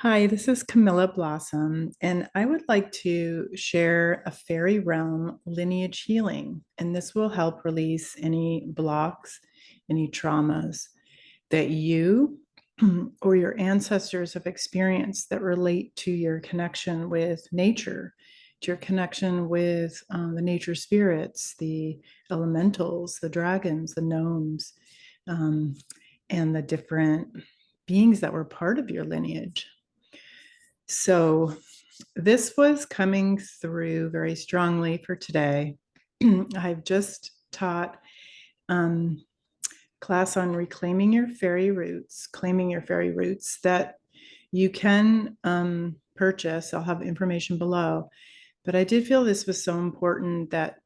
Hi, this is Camilla Blossom, and I would like to share a fairy realm lineage healing. And this will help release any blocks, any traumas that you or your ancestors have experienced that relate to your connection with nature, to your connection with the nature spirits, the elementals, the dragons, the gnomes, um, and the different beings that were part of your lineage. So this was coming through very strongly for today. I've just taught um, class on reclaiming your fairy roots, claiming your fairy roots that you can purchase. I'll have information below. But I did feel this was so important that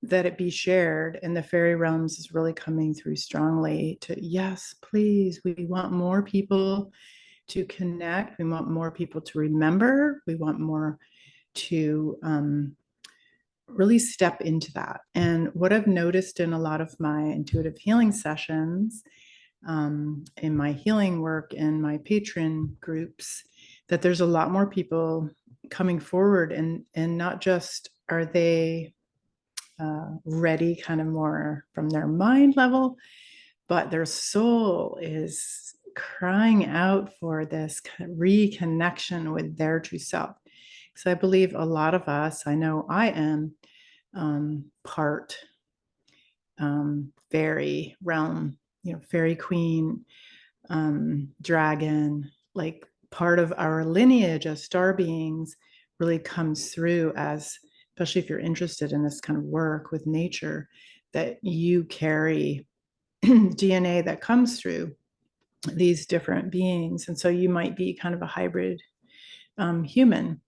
it be shared, and the fairy realms is really coming through strongly to, yes, please, we want more people to connect. We want more people to remember. We want more to really step into that. And what I've noticed in a lot of my intuitive healing sessions, in my healing work and my patron groups, that there's a lot more people coming forward, and not just are they ready kind of more from their mind level, but their soul is crying out for this reconnection with their true self. So I believe a lot of us, I know I am part fairy realm, fairy queen, dragon, like part of our lineage as star beings really comes through as, especially if you're interested in this kind of work with nature, that you carry DNA that comes through these different beings. And so you might be kind of a hybrid human.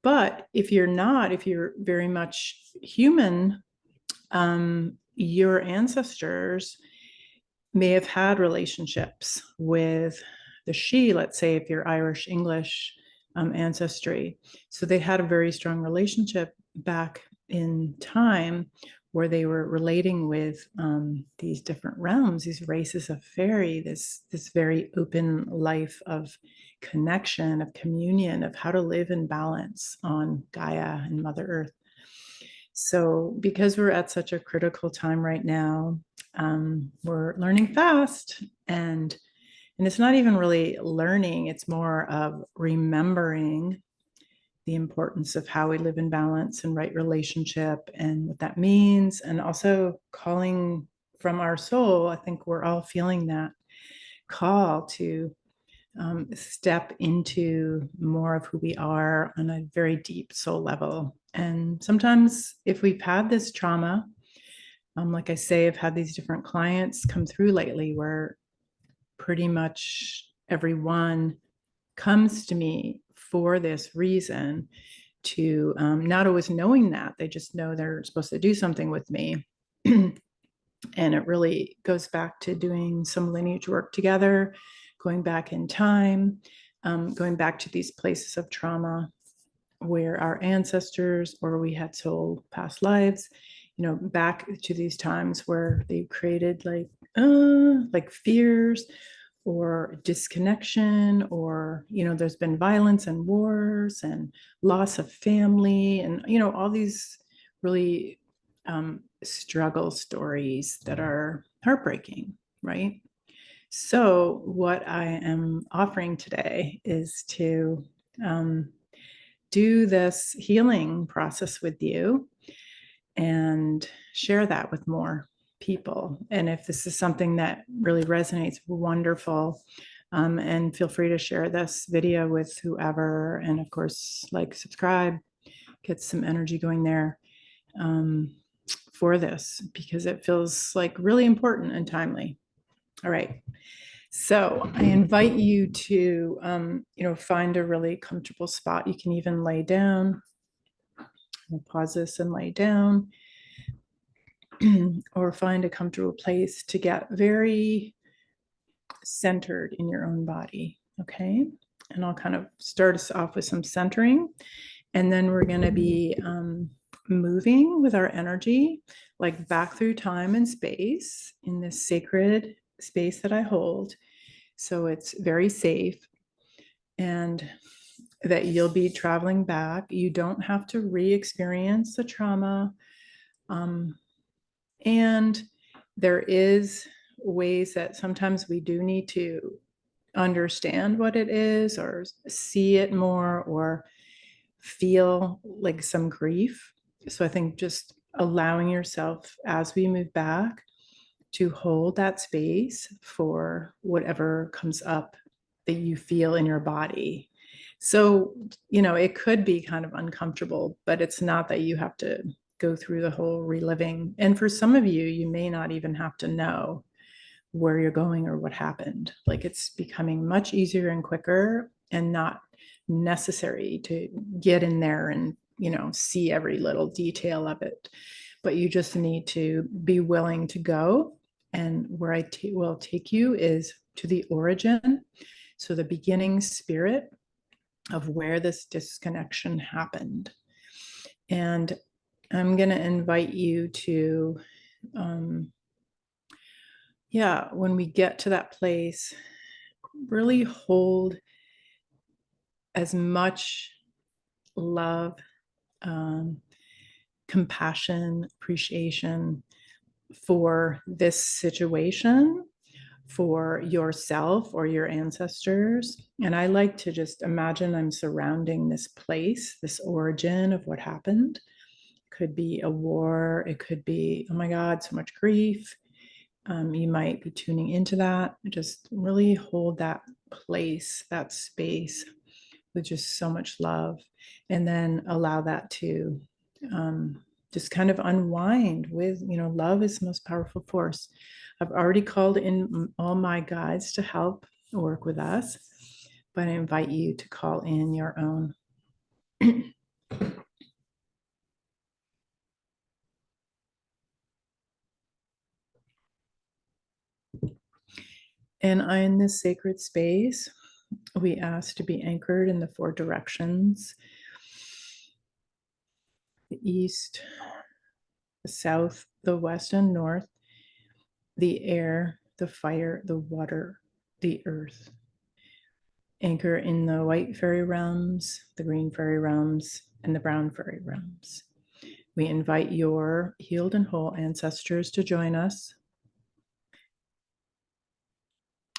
But if you're not, if you're very much human, your ancestors may have had relationships with the she, let's say, if you're Irish, English ancestry. So they had a very strong relationship back in time where they were relating with these different realms, these races of fairy, this very open life of connection, of communion, of how to live in balance on Gaia and Mother Earth. So because we're at such a critical time right now, we're learning fast, and it's not even really learning, it's more of remembering the importance of how we live in balance and right relationship and what that means, and also calling from our soul. I think we're all feeling that call to step into more of who we are on a very deep soul level. And sometimes if we've had this trauma, like I say, I've had these different clients come through lately where pretty much everyone comes to me for this reason, to not always knowing that. They just know they're supposed to do something with me. And it really goes back to doing some lineage work together, going back in time, going back to these places of trauma where our ancestors or we had soul past lives, back to these times where they created like fears or disconnection, or there's been violence and wars and loss of family, and all these really struggle stories that are heartbreaking, right? So what I am offering today is to do this healing process with you and share that with more people. And if this is something that really resonates, wonderful. And feel free to share this video with whoever. And of course, subscribe, get some energy going there for this, because it feels like really important and timely. All right. So I invite you to, find a really comfortable spot. You can even lay down. I'll pause this and lay down. Or find a comfortable place to get very centered in your own body. Okay. And I'll kind of start us off with some centering. And then we're going to be moving with our energy, like back through time and space in this sacred space that I hold. So it's very safe. and that you'll be traveling back. You don't have to re-experience the trauma. And there is ways that sometimes we do need to understand what it is or see it more or feel like some grief. So I think just allowing yourself as we move back to hold that space for whatever comes up that you feel in your body. So, it could be kind of uncomfortable, but it's not that you have to go through the whole reliving. And for some of you, you may not even have to know where you're going or what happened. Like it's becoming much easier and quicker and not necessary to get in there and, see every little detail of it. But you just need to be willing to go. And where I will take you is to the origin. So the beginning spirit of where this disconnection happened. And I'm going to invite you to, when we get to that place, really hold as much love, compassion, appreciation for this situation, for yourself or your ancestors. And I like to just imagine I'm surrounding this place, this origin of what happened. It could be a war. It could be, oh my God, so much grief. You might be tuning into that. Just really hold that place, that space with just so much love. And then allow that to just kind of unwind with, love is the most powerful force. I've already called in all my guides to help work with us, but I invite you to call in your own. And in this sacred space, we ask to be anchored in the four directions: the east, the south, the west, and north, the air, the fire, the water, the earth. Anchor in the white fairy realms, the green fairy realms, and the brown fairy realms. We invite your healed and whole ancestors to join us.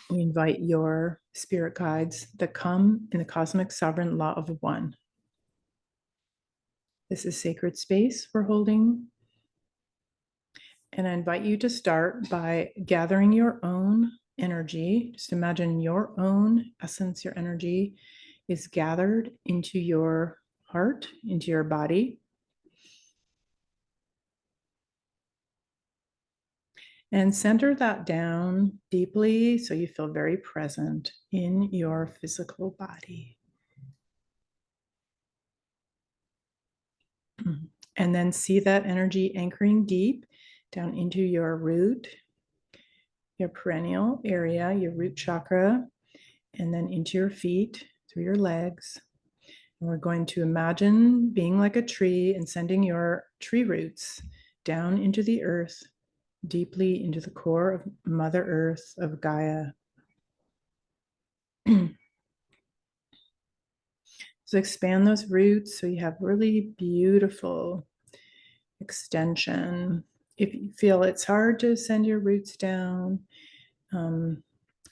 We invite your spirit guides that come in the cosmic sovereign law of one. This is sacred space we're holding. And I invite you to start by gathering your own energy. Just imagine your own essence, your energy is gathered into your heart, into your body. And center that down deeply so you feel very present in your physical body. And then see that energy anchoring deep down into your root, your perennial area, your root chakra, and then into your feet, through your legs. And we're going to imagine being like a tree and sending your tree roots down into the earth, deeply into the core of Mother Earth, of Gaia. So expand those roots so you have really beautiful extension. If you feel it's hard to send your roots down,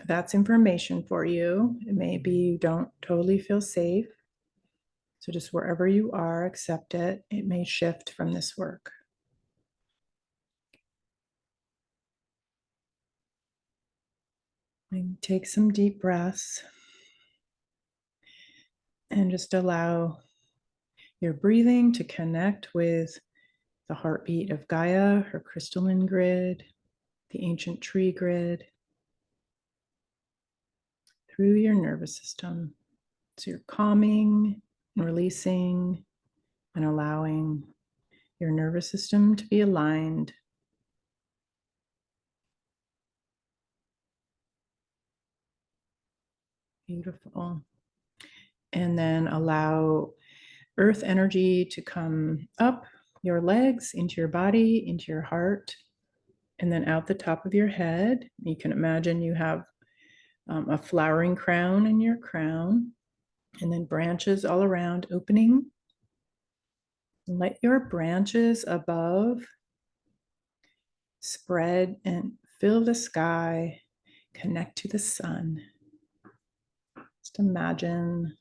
that's information for you. Maybe you don't totally feel safe. So just wherever you are, accept it. It may shift from this work. And take some deep breaths and just allow your breathing to connect with the heartbeat of Gaia, her crystalline grid, the ancient tree grid, through your nervous system. So you're calming and releasing and allowing your nervous system to be aligned. Beautiful. And then allow earth energy to come up your legs, into your body, into your heart, and then out the top of your head. You can imagine you have a flowering crown in your crown. And then branches all around, opening. Let your branches above spread and fill the sky, connect to the sun. Just imagine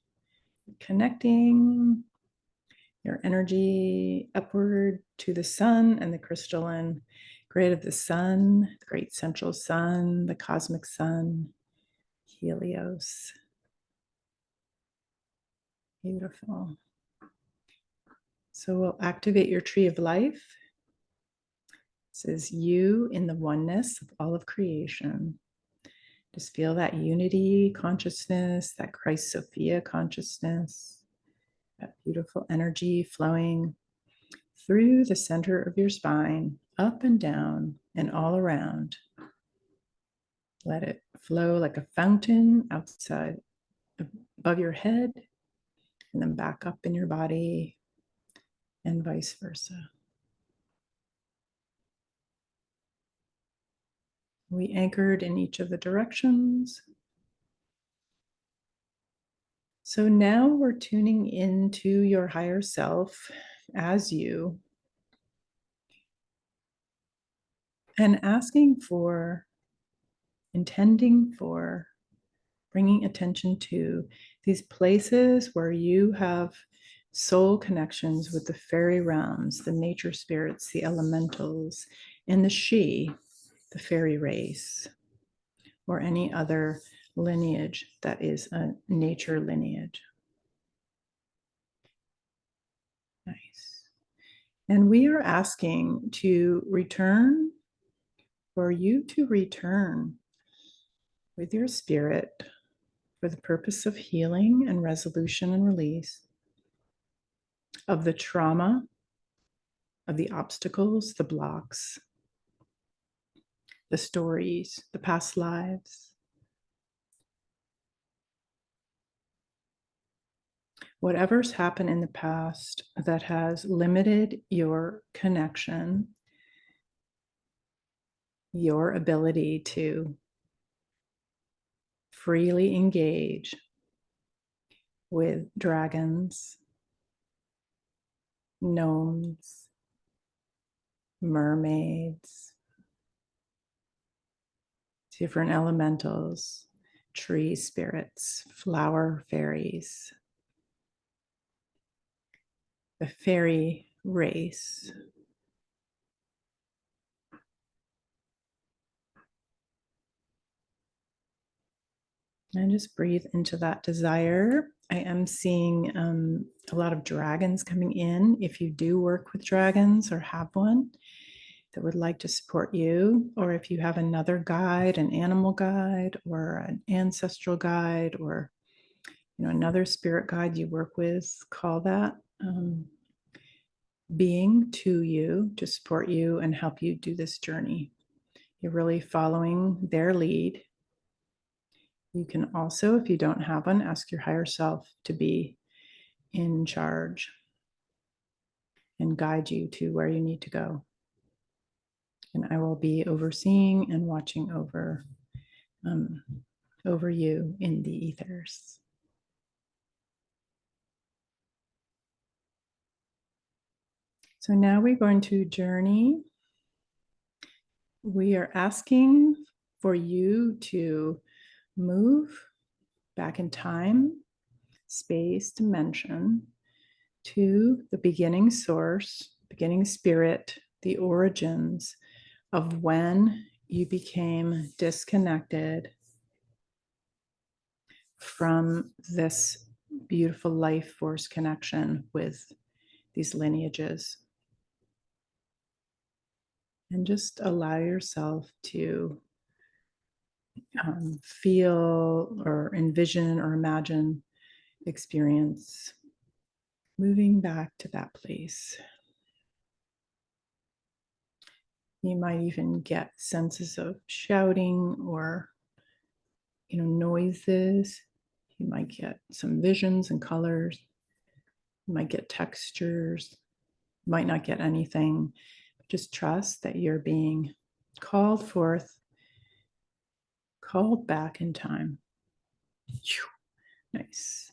connecting your energy upward to the sun and the crystalline grid of the sun, the great central sun, the cosmic sun, Helios. Beautiful. So we'll activate your tree of life. This is you in the oneness of all of creation. Just feel that unity consciousness, that Christ Sophia consciousness, that beautiful energy flowing through the center of your spine, up and down and all around. Let it flow like a fountain outside, above your head, and then back up in your body, and vice versa. We anchored in each of the directions. So now we're tuning into your higher self as you, and asking for, intending for, bringing attention to these places where you have soul connections with the fairy realms, the nature spirits, the elementals, and the she, the fairy race, or any other lineage that is a nature lineage. Nice. And we are asking to return, for you to return with your spirit for the purpose of healing and resolution and release of the trauma, of the obstacles, the blocks, the stories, the past lives. Whatever's happened in the past that has limited your connection, your ability to freely engage with dragons, gnomes, mermaids, different elementals, tree spirits, flower fairies, the fairy race. And just breathe into that desire. I am seeing a lot of dragons coming in. If you do work with dragons or have one that would like to support you, or if you have another guide, an animal guide or an ancestral guide, or another spirit guide you work with, call that being to you to support you and help you do this journey. You're really following their lead. You can also, if you don't have one, ask your higher self to be in charge and guide you to where you need to go. And I will be overseeing and watching over you in the ethers. So now we're going to journey. We are asking for you to move back in time, space, dimension, to the beginning source, beginning spirit, the origins of when you became disconnected from this beautiful life force connection with these lineages. And just allow yourself to feel or envision or imagine, experience moving back to that place. You might even get senses of shouting or, noises. You might get some visions and colors. You might get textures. You might not get anything. Just trust that you're being called forth, called back in time. Nice.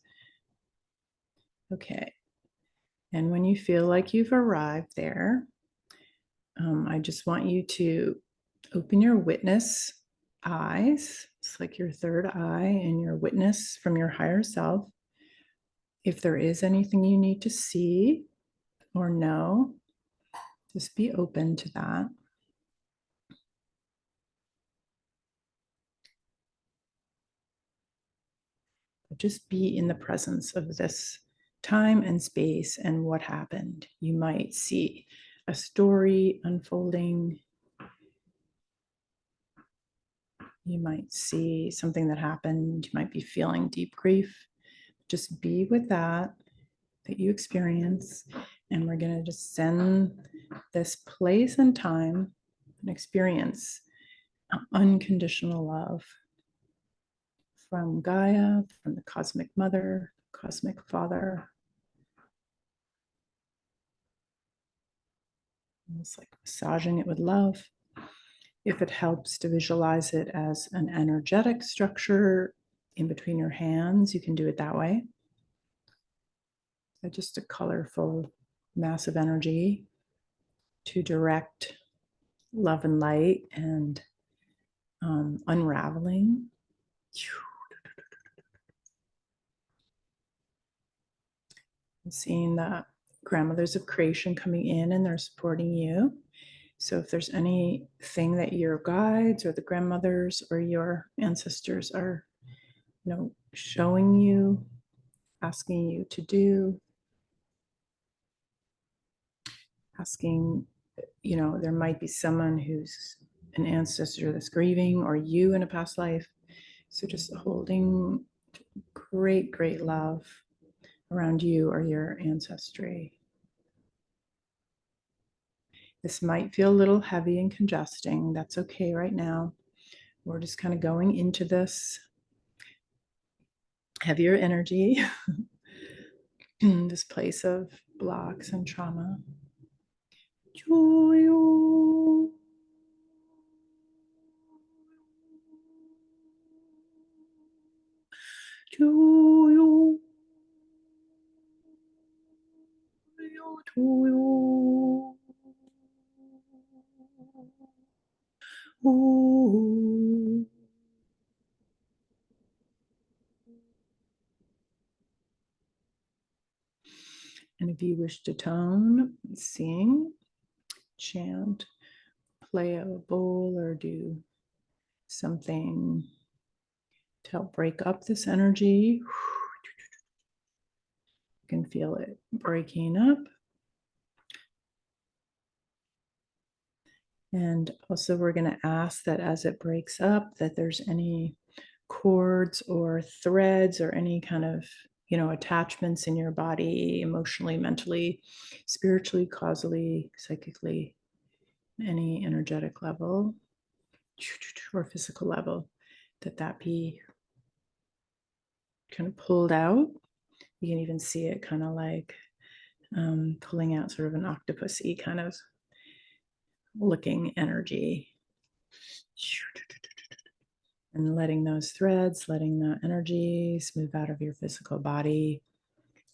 Okay. And when you feel like you've arrived there, I just want you to open your witness eyes. It's like your third eye and your witness from your higher self. If there is anything you need to see or know, just be open to that. But just be in the presence of this time and space and what happened. You might see a story unfolding. You might see something that happened. You might be feeling deep grief. Just be with that you experience. And we're going to just send this place and time and experience unconditional love from Gaia, from the cosmic mother, cosmic father. It's like massaging it with love. If it helps to visualize it as an energetic structure in between your hands, you can do it that way. So just a colorful, massive energy to direct love and light and unraveling. And seeing the grandmothers of creation coming in and they're supporting you. So if there's anything that your guides or the grandmothers or your ancestors are, showing you, asking you to do, asking, there might be someone who's an ancestor that's grieving or you in a past life. So just holding great, great love around you or your ancestry. This might feel a little heavy and congesting. That's okay right now. We're just kind of going into this heavier energy, this place of blocks and trauma. And if you wish to tone, sing, chant, play a bowl, or do something to help break up this energy, you can feel it breaking up. And also we're going to ask that as it breaks up, that there's any cords or threads or any kind of, attachments in your body, emotionally, mentally, spiritually, causally, psychically, any energetic level or physical level, that be kind of pulled out. You can even see it kind of like pulling out sort of an octopusy kind of looking energy. And letting those threads, letting the energies move out of your physical body,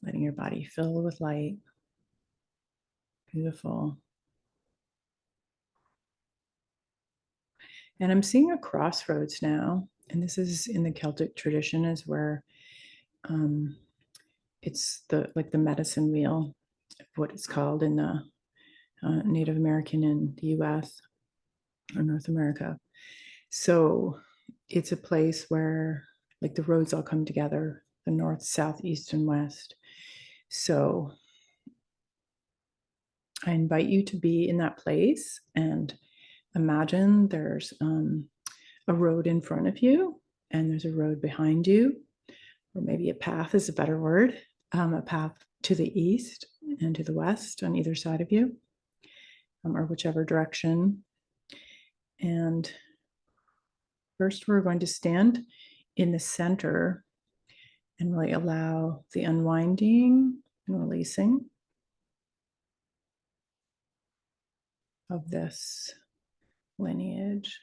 letting your body fill with light. Beautiful. And I'm seeing a crossroads now. And this is in the Celtic tradition, is where it's the medicine wheel, what it's called in the Native American in the US or North America. So it's a place where the roads all come together, the north, south, east, and west. So I invite you to be in that place and imagine there's a road in front of you and there's a road behind you, or maybe a path is a better word, a path to the east and to the west on either side of you, or whichever direction. And first, we're going to stand in the center and really allow the unwinding and releasing of this lineage.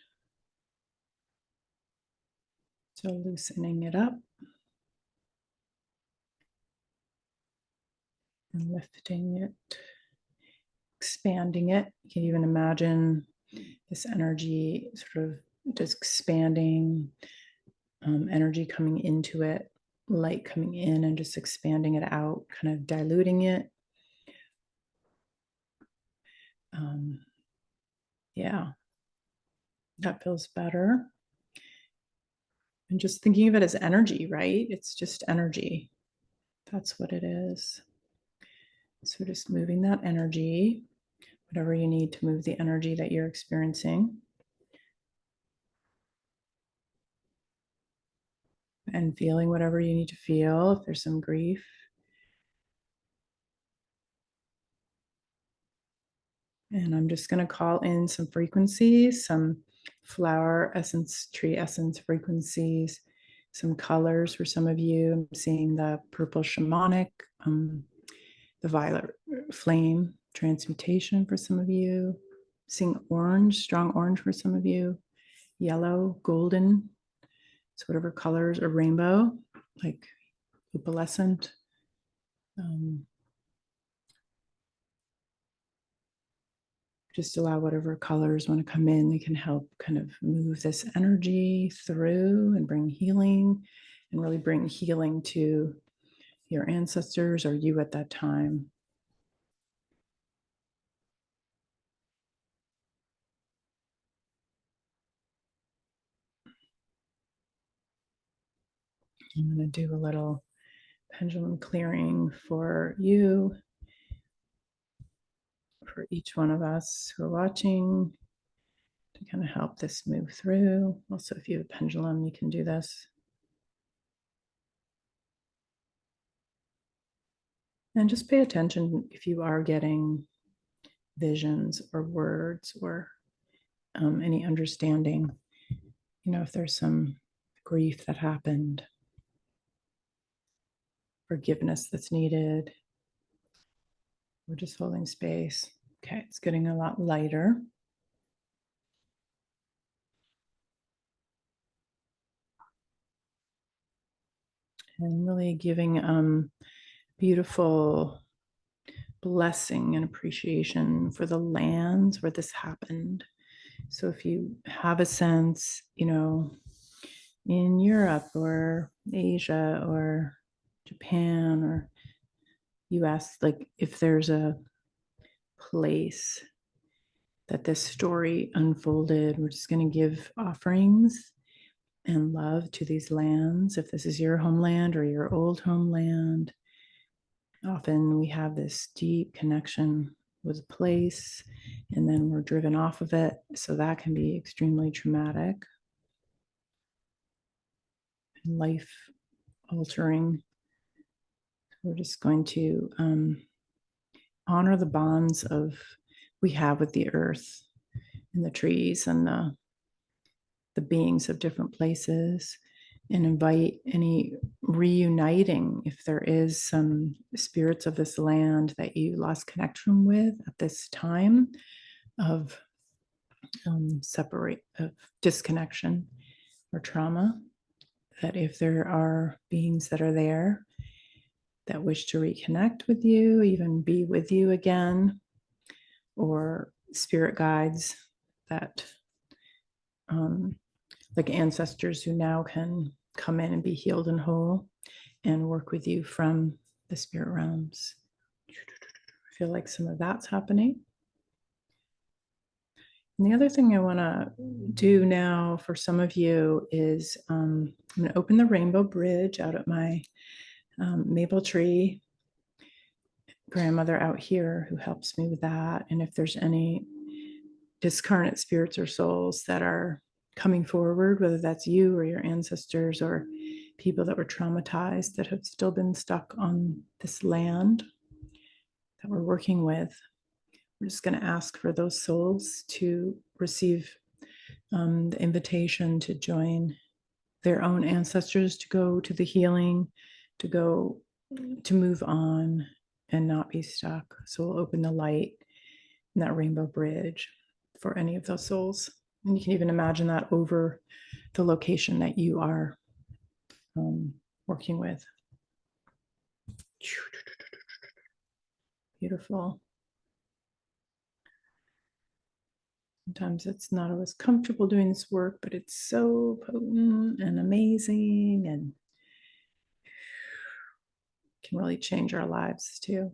So loosening it up. and lifting it, expanding it. You can even imagine this energy sort of just expanding, energy coming into it, light coming in and just expanding it out, kind of diluting it. Yeah, that feels better. And just thinking of it as energy, right? It's just energy. That's what it is. So just moving that energy, whatever you need to move the energy that you're experiencing. And feeling whatever you need to feel. If there's some grief, and I'm just going to call in some frequencies, some flower essence, tree essence frequencies, some colors for some of you. I'm seeing the purple shamanic, the violet flame transmutation for some of you. Seeing orange, strong orange for some of you. Yellow, golden, so whatever colors, or rainbow, like opalescent. Just allow whatever colors want to come in. They can help kind of move this energy through and bring healing, and really bring healing to your ancestors or you at that time. I'm going to do a little pendulum clearing for you, for each one of us who are watching, to kind of help this move through. Also, if you have a pendulum, you can do this. And just pay attention if you are getting visions or words or any understanding, if there's some grief that happened, forgiveness that's needed. We're just holding space. Okay, it's getting a lot lighter. And really giving beautiful blessing and appreciation for the lands where this happened. So if you have a sense, in Europe or Asia or Japan or US, like if there's a place that this story unfolded, we're just going to give offerings and love to these lands. If this is your homeland or your old homeland, often we have this deep connection with a place and then we're driven off of it. So that can be extremely traumatic and life altering. We're just going to honor the bonds we have with the earth and the trees and the beings of different places, and invite any reuniting if there is some spirits of this land that you lost connection with at this time of of disconnection or trauma, that if there are beings that are there that wish to reconnect with you, even be with you again, or spirit guides that like ancestors who now can come in and be healed and whole and work with you from the spirit realms. I feel like some of that's happening. And the other thing I want to do now for some of you is I'm going to open the rainbow bridge out at my maple tree grandmother out here who helps me with that. And if there's any discarnate spirits or souls that are coming forward, whether that's you or your ancestors or people that were traumatized that have still been stuck on this land that we're working with, we're just going to ask for those souls to receive the invitation to join their own ancestors, to go to the healing, to go to move on and not be stuck. So we'll open the light in that rainbow bridge for any of those souls. And you can even imagine that over the location that you are working with. Beautiful. Sometimes it's not always comfortable doing this work, but it's so potent and amazing and can really change our lives too.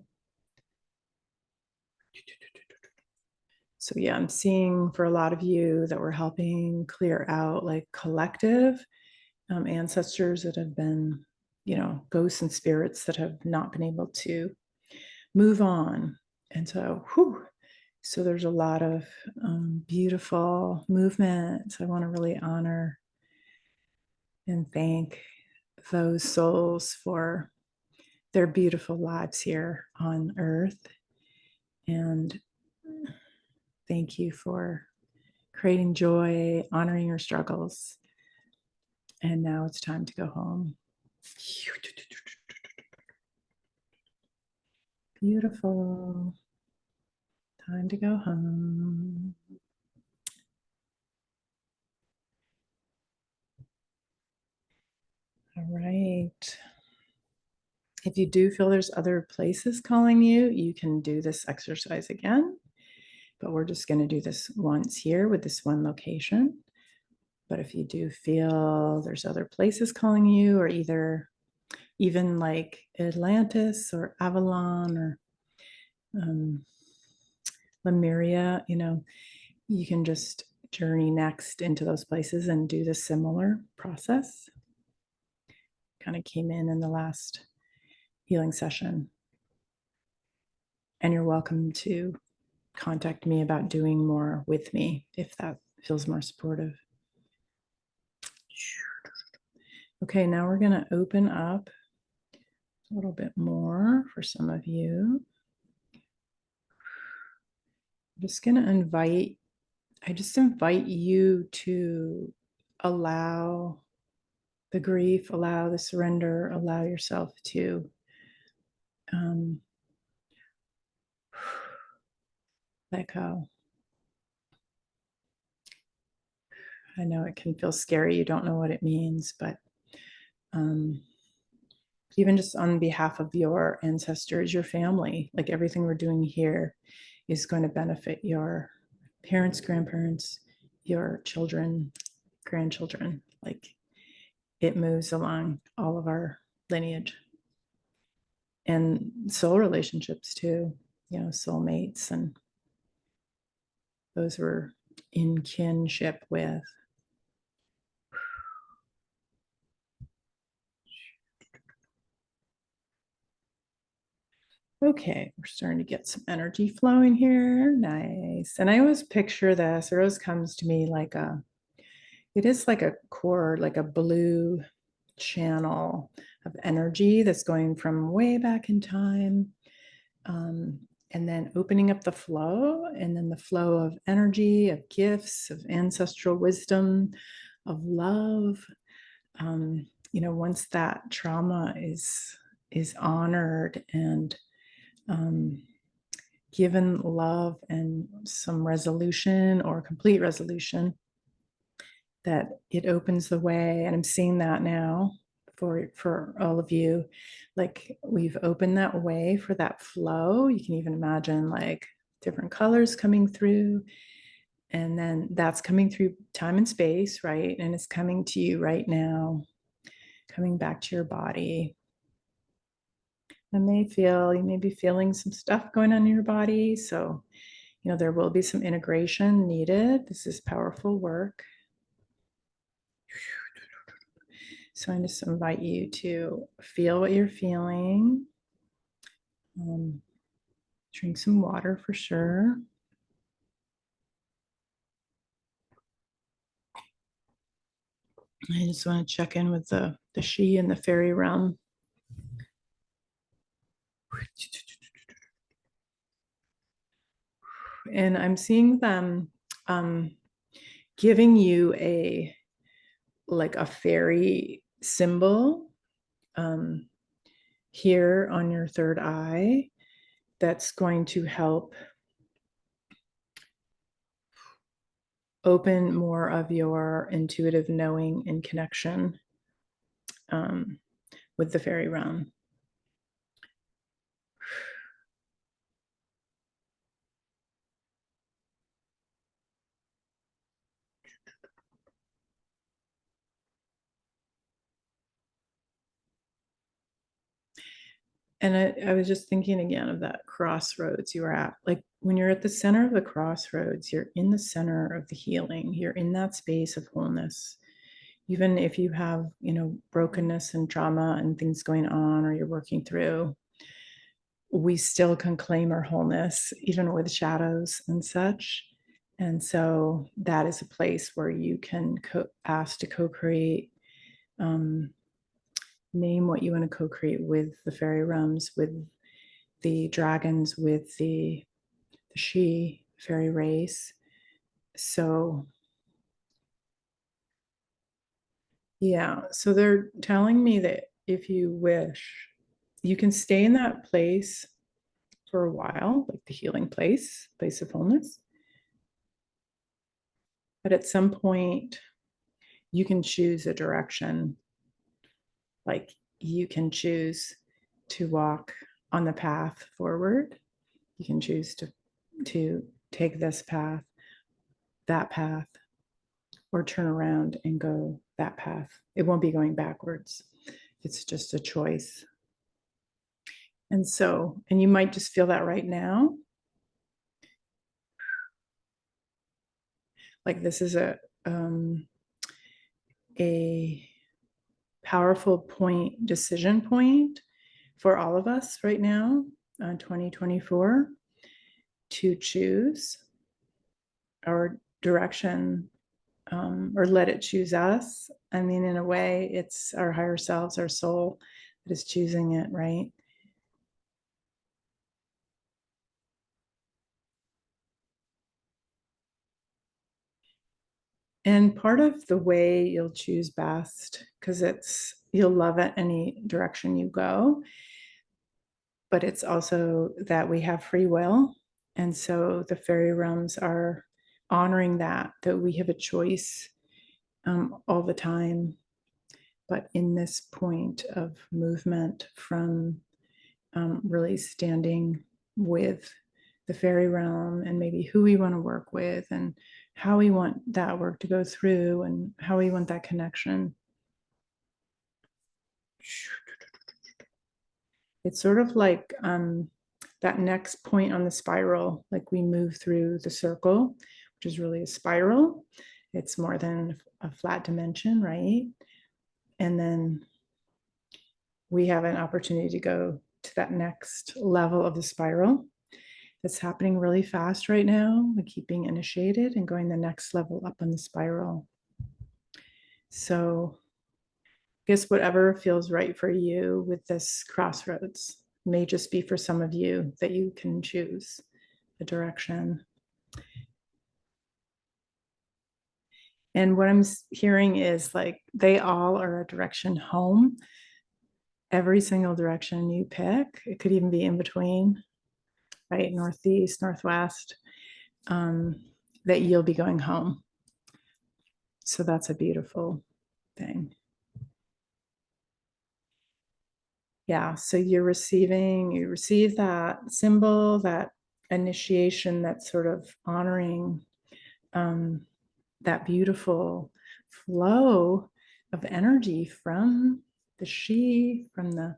So yeah, I'm seeing for a lot of you that we're helping clear out like collective ancestors that have been, ghosts and spirits that have not been able to move on. And so, so there's a lot of beautiful movement. So I want to really honor and thank those souls for their beautiful lives here on earth. And thank you for creating joy, honoring your struggles. And now it's time to go home. Beautiful. Time to go home. All right. If you do feel there's other places calling you, you can do this exercise again. But we're just going to do this once here with this one location. But if you do feel there's other places calling you, or even like Atlantis or Avalon or Lemuria, you can just journey next into those places and do the similar process. Kind of came in the last healing session. And you're welcome to contact me about doing more with me if that feels more supportive. Okay, now we're going to open up a little bit more for some of you. I'm just going to invite you to allow the grief, allow the surrender, allow yourself to let go. I know it can feel scary. You don't know what it means, but even just on behalf of your ancestors, your family, like everything we're doing here is going to benefit your parents, grandparents, your children, grandchildren. Like it moves along all of our lineage and soul relationships too, soulmates and those we're in kinship with. Okay, we're starting to get some energy flowing here. Nice. And I always picture this, it always comes to me like it is like a cord, like a blue channel of energy that's going from way back in time. And then opening up the flow, and then the flow of energy, of gifts, of ancestral wisdom, of love. Once that trauma is honored and given love and some resolution or complete resolution, that it opens the way. And I'm seeing that now for all of you, like we've opened that way for that flow. You can even imagine like different colors coming through, and then that's coming through time and space, right? And it's coming to you right now, coming back to your body. You may be feeling some stuff going on in your body. So, there will be some integration needed. This is powerful work. So I just invite you to feel what you're feeling. Drink some water for sure. I just want to check in with the she and the fairy realm. And I'm seeing them giving you a fairy symbol here on your third eye that's going to help open more of your intuitive knowing and connection with the fairy realm. And I was just thinking again of that crossroads you were at. Like when you're at the center of the crossroads, you're in the center of the healing. You're in that space of wholeness. Even if you have, brokenness and trauma and things going on, or you're working through, we still can claim our wholeness, even with shadows and such. And so that is a place where you can ask to co-create, name what you want to co-create with the fairy realms, with the dragons, with the she fairy race. So yeah, so they're telling me that if you wish, you can stay in that place for a while, like the healing place of wholeness. But at some point, you can choose a direction. Like you can choose to walk on the path forward. You can choose to take this path, that path, or turn around and go that path. It won't be going backwards. It's just a choice. And so, and you might just feel that right now. Like this is a powerful point, decision point for all of us right now, 2024, to choose our direction, or let it choose us. I mean, in a way, it's our higher selves, our soul that is choosing it, right? And part of the way you'll choose best, because you'll love it any direction you go, but it's also that we have free will. And so the fairy realms are honoring that we have a choice, all the time. But in this point of movement from, really standing with the fairy realm and maybe who we want to work with and how we want that work to go through and how we want that connection. It's sort of like, that next point on the spiral, like we move through the circle, which is really a spiral. It's more than a flat dimension, right? And then we have an opportunity to go to that next level of the spiral that's happening really fast right now. We keep being initiated and going the next level up on the spiral. So I guess whatever feels right for you with this crossroads may just be for some of you that you can choose the direction. And what I'm hearing is like they all are a direction home. Every single direction you pick, it could even be in between, right? Northeast, northwest, that you'll be going home. So that's a beautiful thing. Yeah. So you receive that symbol, that initiation, that sort of honoring, that beautiful flow of energy from the she, from the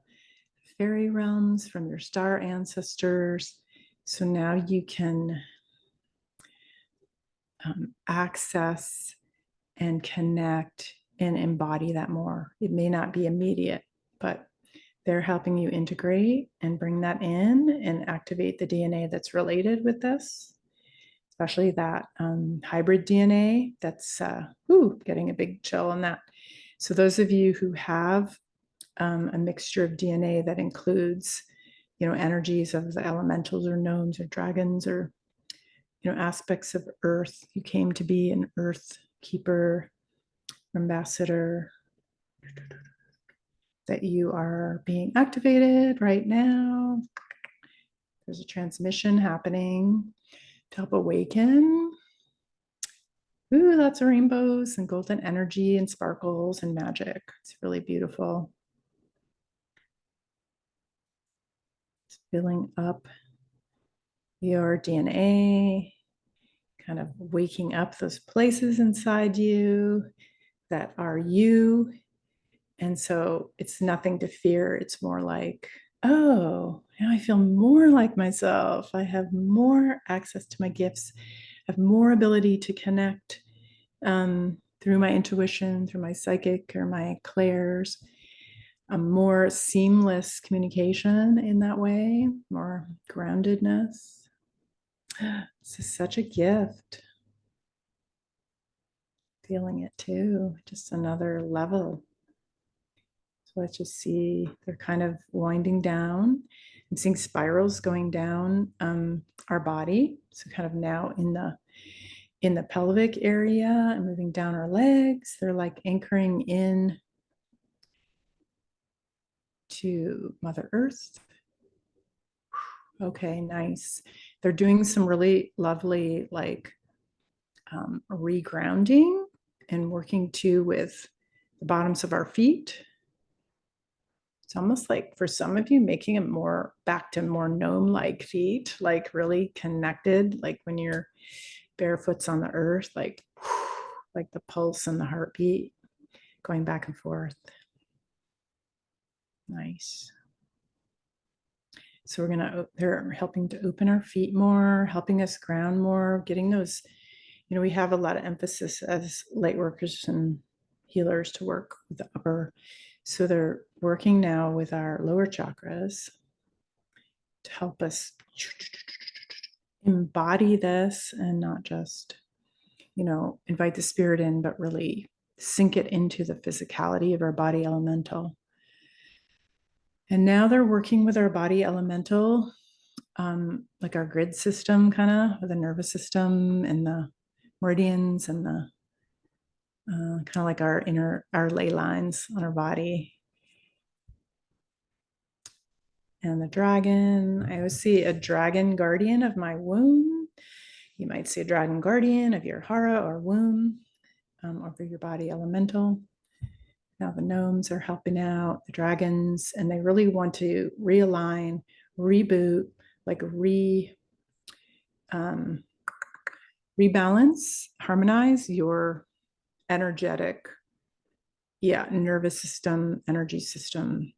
fairy realms, from your star ancestors. So now you can, access and connect and embody that more. It may not be immediate, but they're helping you integrate and bring that in and activate the DNA that's related with this, especially that, hybrid DNA. That's getting a big chill on that. So those of you who have, a mixture of DNA that includes, energies of the elementals or gnomes or dragons or, aspects of earth, you came to be an earth keeper, ambassador, that you are being activated right now. There's a transmission happening to help awaken. Ooh, lots of rainbows and golden energy and sparkles and magic. It's really beautiful. It's filling up your DNA, kind of waking up those places inside you that are you. And so it's nothing to fear. It's more like oh, now I feel more like myself. I have more access to my gifts, I have more ability to connect through my intuition, through my psychic or my clairs, a more seamless communication in that way, more groundedness. This is such a gift. Feeling it too, just another level. So let's just see, they're kind of winding down. I'm seeing spirals going down our body. So kind of now in the pelvic area and moving down our legs. They're like anchoring in to Mother Earth. Okay, nice. They're doing some really lovely like regrounding and working too with the bottoms of our feet. It's almost like for some of you, making it more back to more gnome-like feet, like really connected, like when you're barefoot's on the earth, like the pulse and the heartbeat going back and forth. Nice. So they're helping to open our feet more, helping us ground more, getting those, we have a lot of emphasis as light workers and healers to work with the upper. So they're working now with our lower chakras to help us embody this and not just, invite the spirit in, but really sink it into the physicality of our body elemental. And now they're working with our body elemental, like our grid system, kind of, with the nervous system and the meridians and the kind of like our ley lines on our body. And the dragon, I always see a dragon guardian of my womb. You might see a dragon guardian of your hara or womb, over your body elemental. Now the gnomes are helping out the dragons, and they really want to realign, reboot, like rebalance, harmonize your energetic, nervous system, energy system,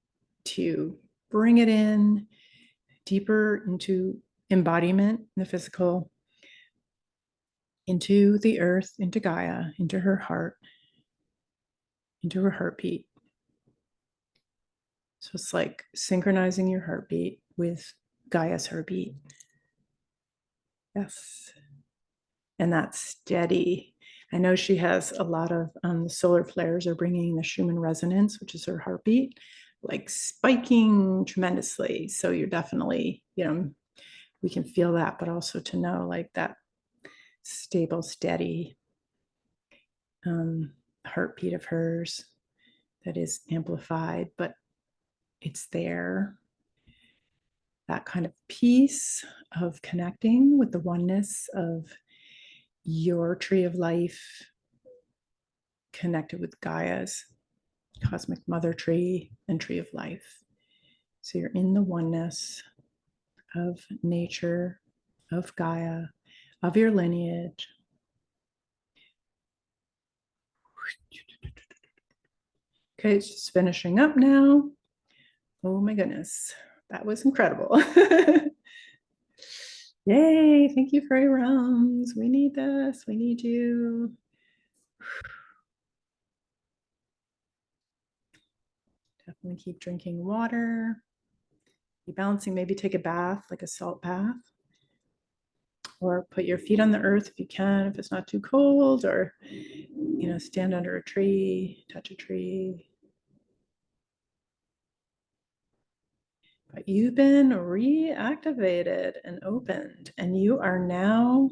to bring it in deeper into embodiment in the physical, into the earth, into Gaia, into her heart, into her heartbeat. So it's like synchronizing your heartbeat with Gaia's heartbeat. Yes. And that's steady. I know she has a lot of the solar flares are bringing the Schumann resonance, which is her heartbeat, like spiking tremendously. So you're definitely, we can feel that, but also to know like that stable, steady heartbeat of hers that is amplified, but it's there. That kind of peace of connecting with the oneness of your tree of life, connected with Gaia's cosmic mother tree and tree of life. So you're in the oneness of nature, of Gaia, of your lineage. Okay, it's just finishing up now. Oh my goodness, that was incredible. Yay, thank you, Fairy Realms. We need this, we need you. Definitely keep drinking water. Be balancing, maybe take a bath, like a salt bath. Or put your feet on the earth if you can, if it's not too cold, or, stand under a tree, touch a tree. But you've been reactivated and opened, and you are now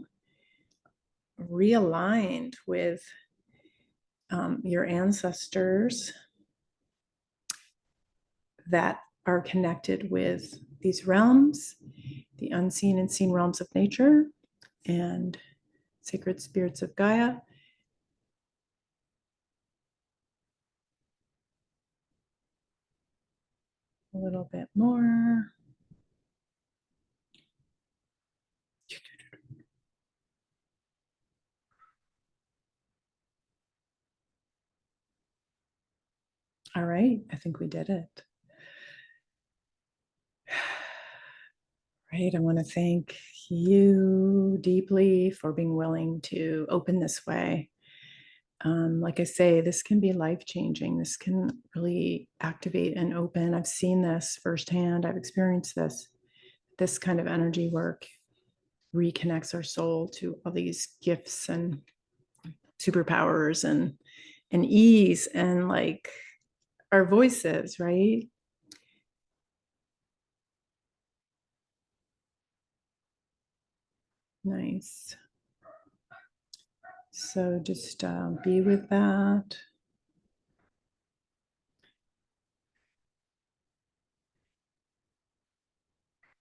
realigned with your ancestors that are connected with these realms, the unseen and seen realms of nature, and sacred spirits of Gaia. A little bit more. All right, I think we did it. Right. I want to thank you deeply for being willing to open this way. Like I say, this can be life changing. This can really activate and open. I've seen this firsthand. I've experienced this. This kind of energy work reconnects our soul to all these gifts and superpowers and ease and like our voices, right? Nice. So just be with that.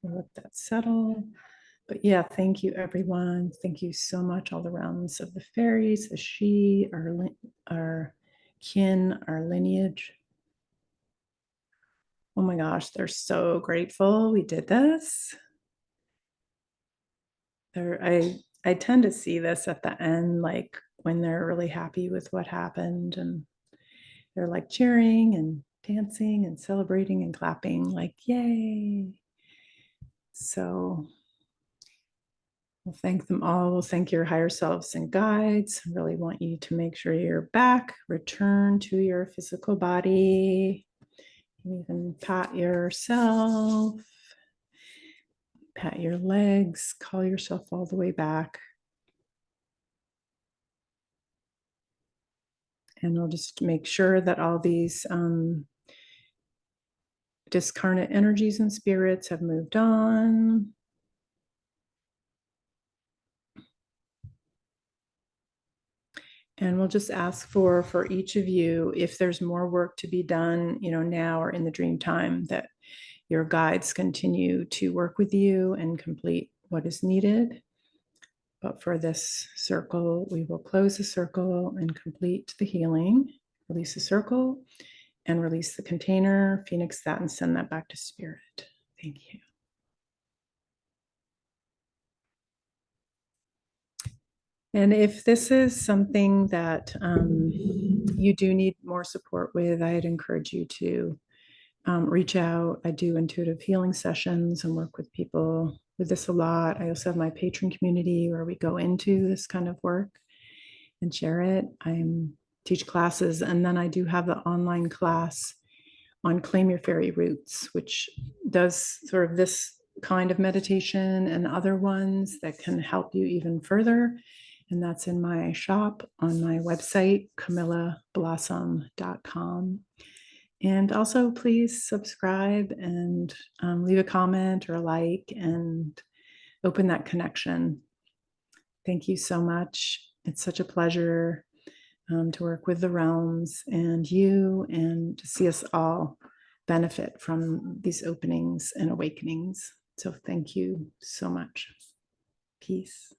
Let that settle. But yeah, thank you, everyone. Thank you so much, all the realms of the fairies, the she, our kin, our lineage. Oh my gosh, they're so grateful we did this. I tend to see this at the end, like when they're really happy with what happened, and they're like cheering and dancing and celebrating and clapping, like yay. So we'll thank them all. We'll thank your higher selves and guides. I really want you to make sure you're back, return to your physical body. You can pat yourself, pat your legs, call yourself all the way back. And we'll just make sure that all these discarnate energies and spirits have moved on. And we'll just ask for each of you, if there's more work to be done, now or in the dream time, that your guides continue to work with you and complete what is needed. But for this circle, we will close the circle and complete the healing, release the circle and release the container, phoenix that, and send that back to spirit. Thank you. And if this is something that you do need more support with, I'd encourage you to reach out. I do intuitive healing sessions and work with people with this a lot. I also have my patron community where we go into this kind of work and share it. I teach classes, and then I do have the online class on Claim Your Fairy Roots, which does sort of this kind of meditation and other ones that can help you even further. And that's in my shop on my website, camillablossom.com. And also, please subscribe and leave a comment or a like and open that connection. Thank you so much. It's such a pleasure to work with the realms and you, and to see us all benefit from these openings and awakenings. So thank you so much. Peace.